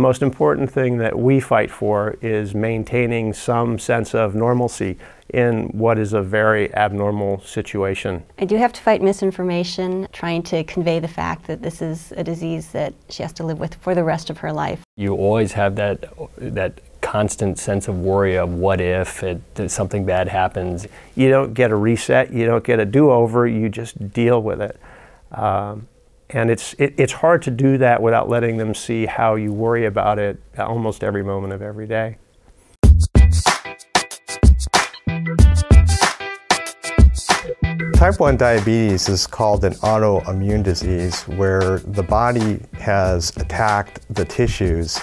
most important thing that we fight for is maintaining some sense of normalcy in what is a very abnormal situation. I do have to fight misinformation, trying to convey the fact that this is a disease that she has to live with for the rest of her life. You always have that constant sense of worry of what if something bad happens. You don't get a reset, you don't get a do-over, you just deal with it. And it's hard to do that without letting them see how you worry about it almost every moment of every day. Type 1 diabetes is called an autoimmune disease where the body has attacked the tissues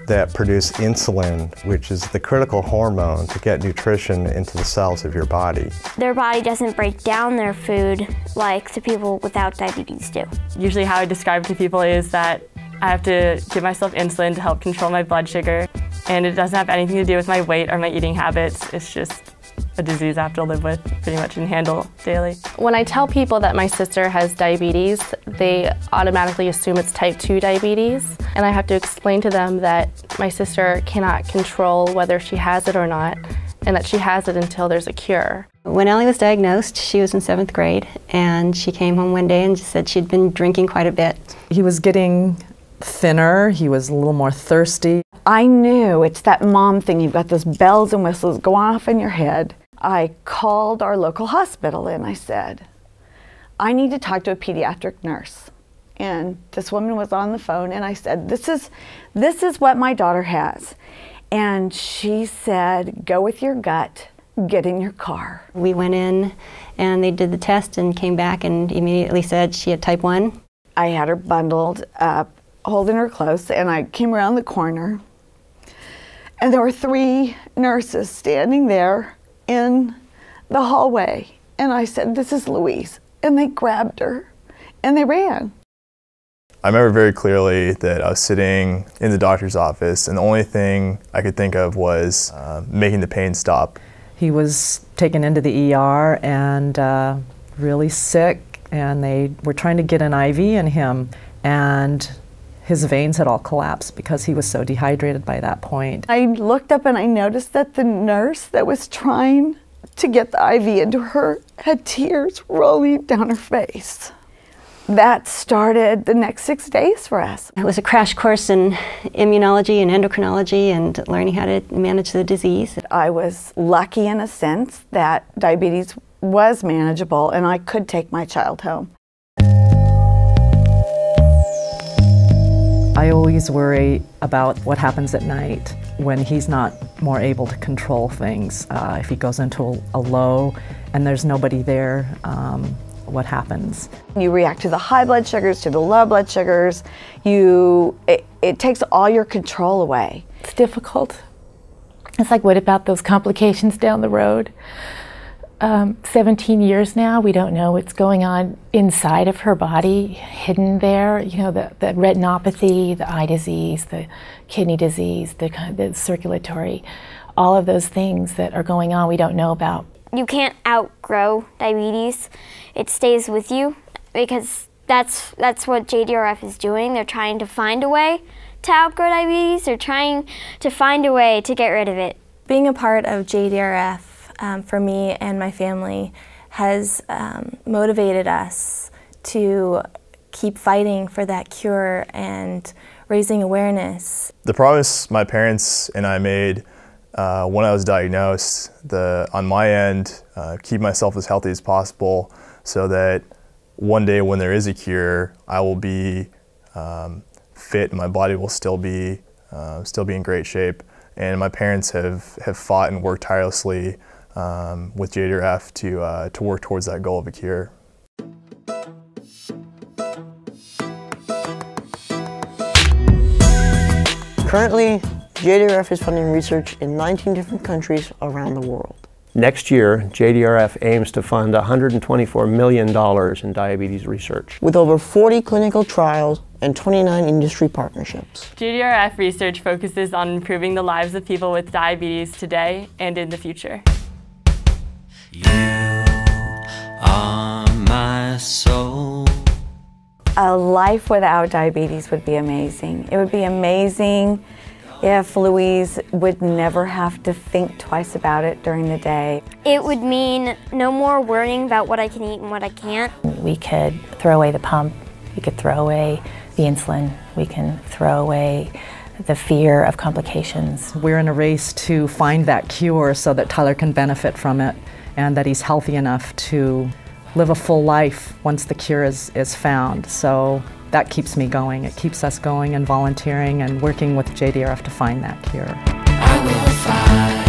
that produce insulin, which is the critical hormone to get nutrition into the cells of your body. Their body doesn't break down their food like the people without diabetes do. Usually how I describe it to people is that I have to give myself insulin to help control my blood sugar, and it doesn't have anything to do with my weight or my eating habits. It's just a disease I have to live with pretty much and handle daily. When I tell people that my sister has diabetes, they automatically assume it's type 2 diabetes, and I have to explain to them that my sister cannot control whether she has it or not, and that she has it until there's a cure. When Ellie was diagnosed, she was in 7th grade, and she came home one day and just said she'd been drinking quite a bit. He was getting thinner, he was a little more thirsty. I knew it's that mom thing, you've got those bells and whistles going off in your head. I called our local hospital and I said, I need to talk to a pediatric nurse. And this woman was on the phone and I said, this is what my daughter has. And she said, go with your gut, get in your car. We went in and they did the test and came back and immediately said she had type 1. I had her bundled up, holding her close, and I came around the corner and there were 3 nurses standing there in the hallway, and I said, this is Louise, and they grabbed her and they ran. I remember very clearly that I was sitting in the doctor's office and the only thing I could think of was making the pain stop. He was taken into the ER and really sick, and they were trying to get an IV in him, and his veins had all collapsed because he was so dehydrated by that point. I looked up and I noticed that the nurse that was trying to get the IV into her had tears rolling down her face. That started the next 6 days for us. It was a crash course in immunology and endocrinology and learning how to manage the disease. I was lucky in a sense that diabetes was manageable and I could take my child home. I always worry about what happens at night when he's not more able to control things. If he goes into a low and there's nobody there, what happens? You react to the high blood sugars, to the low blood sugars. It takes all your control away. It's difficult. It's like, what about those complications down the road? 17 years now, we don't know what's going on inside of her body, hidden there. You know, the retinopathy, the eye disease, the kidney disease, the circulatory, all of those things that are going on we don't know about. You can't outgrow diabetes. It stays with you because that's what JDRF is doing. They're trying to find a way to outgrow diabetes. They're trying to find a way to get rid of it. Being a part of JDRF for me and my family has motivated us to keep fighting for that cure and raising awareness. The promise my parents and I made when I was diagnosed, on my end, keep myself as healthy as possible so that one day when there is a cure, I will be fit and my body will still be in great shape. And my parents have fought and worked tirelessly with JDRF to work towards that goal of a cure. Currently, JDRF is funding research in 19 different countries around the world. Next year, JDRF aims to fund $124 million in diabetes research. With over 40 clinical trials and 29 industry partnerships. JDRF research focuses on improving the lives of people with diabetes today and in the future. You are my soul. A life without diabetes would be amazing. It would be amazing if Louise would never have to think twice about it during the day. It would mean no more worrying about what I can eat and what I can't. We could throw away the pump, we could throw away the insulin, we can throw away the fear of complications. We're in a race to find that cure so that Tyler can benefit from it and that he's healthy enough to live a full life once the cure is found. So that keeps me going. It keeps us going and volunteering and working with JDRF to find that cure. I will find